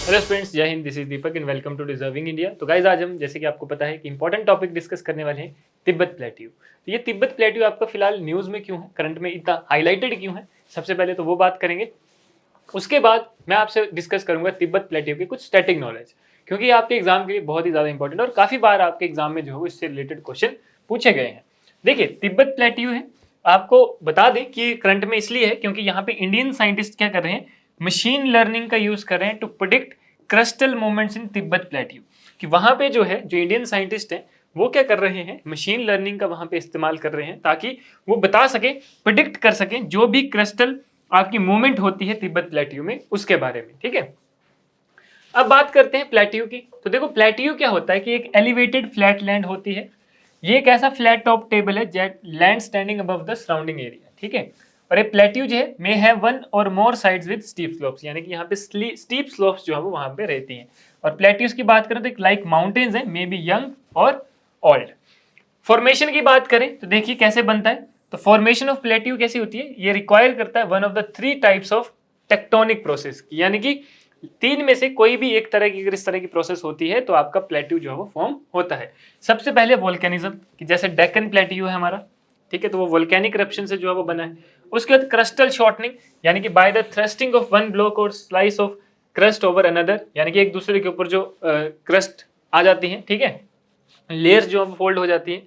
Hello students, जय हिंद। This is Deepak and welcome to deserving India. तो गाइज आज हम, जैसे कि आपको पता है कि इंपॉर्टेंट टॉपिक डिस्कस करने वाले हैं तिब्बत प्लेट्यू। तो ये तिब्बत प्लेट्यू आपका फिलहाल न्यूज़ में क्यों है, करंट में इतना हाईलाइटेड क्यों है, सबसे पहले तो वो बात करेंगे। उसके बाद मैं आपसे डिस्कस करूंगा तिब्बत प्लेट्यू की कुछ स्टैटिक नॉलेज, क्योंकि आपके एग्जाम के लिए बहुत ही ज़्यादा इंपॉर्टेंट और काफ़ी बार आपके एग्जाम में जो है इससे रिलेटेड क्वेश्चन पूछे गए हैं। देखिए, तिब्बत प्लेट्यू है, आपको बता दें कि करंट में इसलिए है क्योंकि यहाँ पे इंडियन साइंटिस्ट क्या कर रहे हैं, मशीन लर्निंग का यूज कर रहे हैं to predict crustal movements in Tibet plateau. कि वहां पे जो है, जो इंडियन साइंटिस्ट हैं वो क्या कर रहे हैं, मशीन लर्निंग का वहां पे इस्तेमाल कर रहे हैं ताकि वो बता सके, प्रिडिक्ट कर सके जो भी क्रिस्टल आपकी मूवमेंट होती है तिब्बत प्लेट्यू में, उसके बारे में। ठीक है, अब बात करते हैं प्लेट्यू की। तो देखो, प्लेट्यू क्या होता है कि एक एलिवेटेड फ्लैट लैंड होती है। ये एक ऐसा फ्लैट टॉप टेबल है jet land standing above the surrounding area. ठीक है, और ये प्लेट्यू जो है मे हैव वन और मोर साइड्स विद स्टीप स्लोप्स, यानी कि यहाँ पे स्टीप स्लोप्स जो है वो वहां पे रहती हैं। और प्लेट्यूज की बात करें तो लाइक माउंटेन्स है, मे बी यंग और ओल्ड। फॉर्मेशन की बात करें तो देखिए कैसे बनता है। तो फॉर्मेशन ऑफ प्लेट्यू कैसी होती है, ये रिक्वायर करता है one of the three types of tectonic process, यानी कि तीन में से कोई भी एक तरह की, अगर इस तरह की प्रोसेस होती है तो आपका प्लेट्यू जो है वो फॉर्म होता है। सबसे पहले वोल्केनिज्म, कि जैसे डेक्कन प्लेट्यू है हमारा, ठीक है, तो वो वोल्केनिक इरप्शन से जो है वो बना है। उसके बाद क्रस्टल शॉर्टनिंग, यानी कि by the thrusting of one block और slice of crust over another, यानी कि एक दूसरे के ऊपर जो क्रस्ट आ जाती है, ठीक है, लेयर्स जो फोल्ड हो जाती है,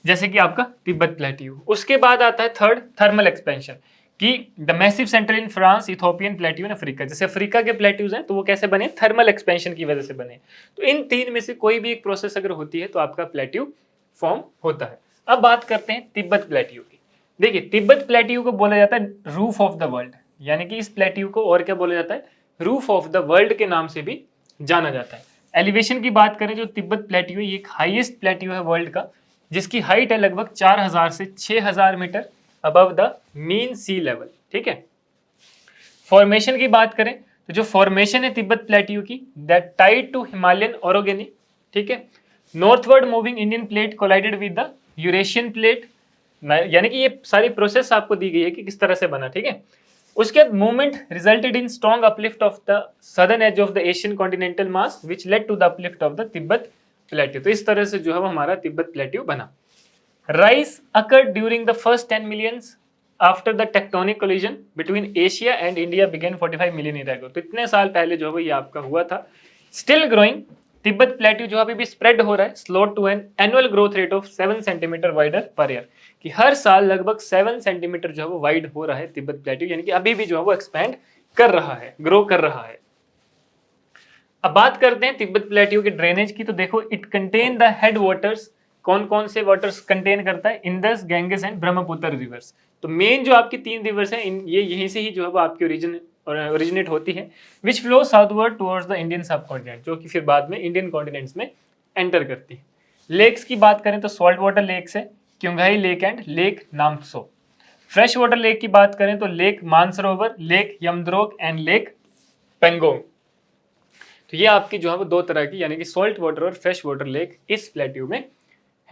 जैसे कि आपका तिब्बत प्लेट्यू। उसके बाद आता है थर्ड, थर्मल एक्सपेंशन, कि the massive centre in France, Ethiopian plateau in Africa. जैसे अफ्रीका के प्लेट्यूज हैं तो वो कैसे बने, थर्मल एक्सपेंशन की वजह से बने। तो इन तीन में से कोई भी एक प्रोसेस अगर होती है तो आपका प्लेट्यू फॉर्म होता है। अब बात करते हैं तिब्बत प्लेट्यू की। देखिए, तिब्बत प्लेट्यू को बोला जाता है रूफ ऑफ द वर्ल्ड, यानी कि इस प्लेट्यू को और क्या बोला जाता है, रूफ ऑफ द वर्ल्ड के नाम से भी जाना जाता है। एलिवेशन की बात करें, जो तिब्बत प्लेट्यू है ये एक हाईएस्ट प्लेट्यू है वर्ल्ड का, जिसकी हाइट है लगभग 4000 से 6000 metre above the mean sea level. ठीक है, फॉर्मेशन की बात करें तो जो फॉर्मेशन है तिब्बत प्लेट्यू की, दैट टाइड टू हिमालयन ओरोगेनी। ठीक है, northward moving Indian plate collided with the Eurasian plate, यानी कि ये सारी प्रोसेस आपको दी गई है कि किस तरह से बना। ठीक है, उसके बाद movement resulted in strong uplift of the southern edge of the Asian continental mass which led to the uplift of the Tibet plateau. तो इस तरह से जो है वो हमारा तिब्बत प्लेट्यू बना। Rise occurred during the first 10 millions after the tectonic collision between Asia and India began 45 million year ago. तो इतने साल पहले जो है वो ये आपका हुआ था। स्टिल ग्रोइंग, तिब्बत प्लेट्यू जो अभी भी स्प्रेड हो रहा है slow to an annual growth rate of 7 centimetre wider per year, कि हर साल लगभग 7 सेंटीमीटर जो है वो वाइड हो रहा है तिब्बत प्लेट्यू, यानी कि अभी भी जो है वो एक्सपैंड कर रहा है, ग्रो कर रहा है। अब बात करते हैं तिब्बत प्लेट्यू के ड्रेनेज की। तो देखो, it contain the head waters, कौन कौन से वाटर्स कंटेन करता है, Indus, Ganges and Brahmaputra reverse. तो मेन जो आपकी तीन रिवर्स हैं, ये यहीं से ही जो है वो आपकी ओरिजिनेट होती है, विच flow southward towards the Indian सब कॉन्टिनेंट, जो कि फिर बाद में इंडियन कॉन्टिनेंट्स में एंटर करती है। लेक्स की बात करें तो सॉल्ट वाटर लेक्स है, क्योंगाई lake and lake Namtso. Fresh water lake की बात करें तो lake Mansarovar, lake Yamdrok and lake Pangong. तो ये आपकी जो है वो दो तरह की, यानी कि सॉल्ट वाटर और फ्रेश वाटर लेक इस प्लेट्यू में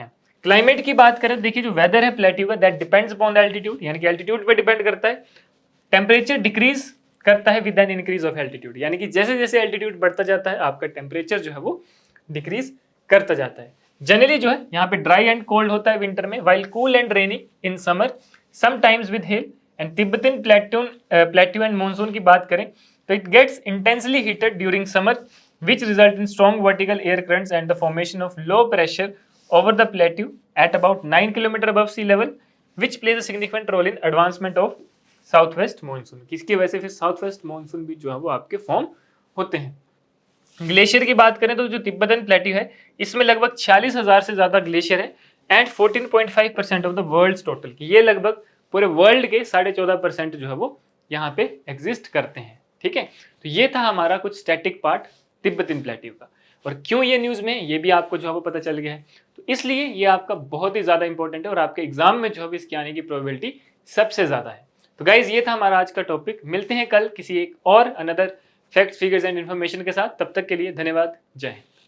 है। क्लाइमेट की बात करें, देखिए जो वेदर है प्लेट्यू का, that depends upon the altitude, यानी कि एल्टीट्यूड पे डिपेंड करता है। टेम्परेचर डिक्रीज करता है with an increase of altitude, यानी कि जैसे जैसे एल्टीट्यूड बढ़ता जाता है आपका टेम्परेचर जो है वो डिक्रीज करता जाता है। जनरली जो है यहाँ पे ड्राई एंड कोल्ड होता है विंटर में, while cool and rainy in summer, sometimes with hello. And Tibetan plateau and monsoon की बात करें तो it gets intensely heated during summer, which result in strong vertical air currents and the formation of low pressure over the plateau at about 9 km above sea level, which plays a significant role in advancement of southwest monsoon। किसकी वजह से फिर south west monsoon भी जो है वो आपके form होते हैं। ग्लेशियर की बात करें तो जो तिब्बतन प्लेट्यू है इसमें लगभग 46,000 से ज्यादा ग्लेशियर है and 14.5% of the world total, ये लगभग पूरे वर्ल्ड के 14.5% जो है वो यहाँ पे एग्जिस्ट करते हैं। ठीक है, तो ये था हमारा कुछ स्टैटिक पार्ट तिब्बतन प्लेट्यू का, और क्यों ये न्यूज में, ये भी आपको जो है वो पता चल गया है। तो इसलिए ये आपका बहुत ही ज्यादा इंपॉर्टेंट है और आपके एग्जाम में जो है इसके आने की प्रोबेबिलिटी सबसे ज्यादा है। तो गाइज, ये था हमारा आज का टॉपिक। मिलते हैं कल किसी एक और another facts, figures and information के साथ। तब तक के लिए धन्यवाद, जय हिंद।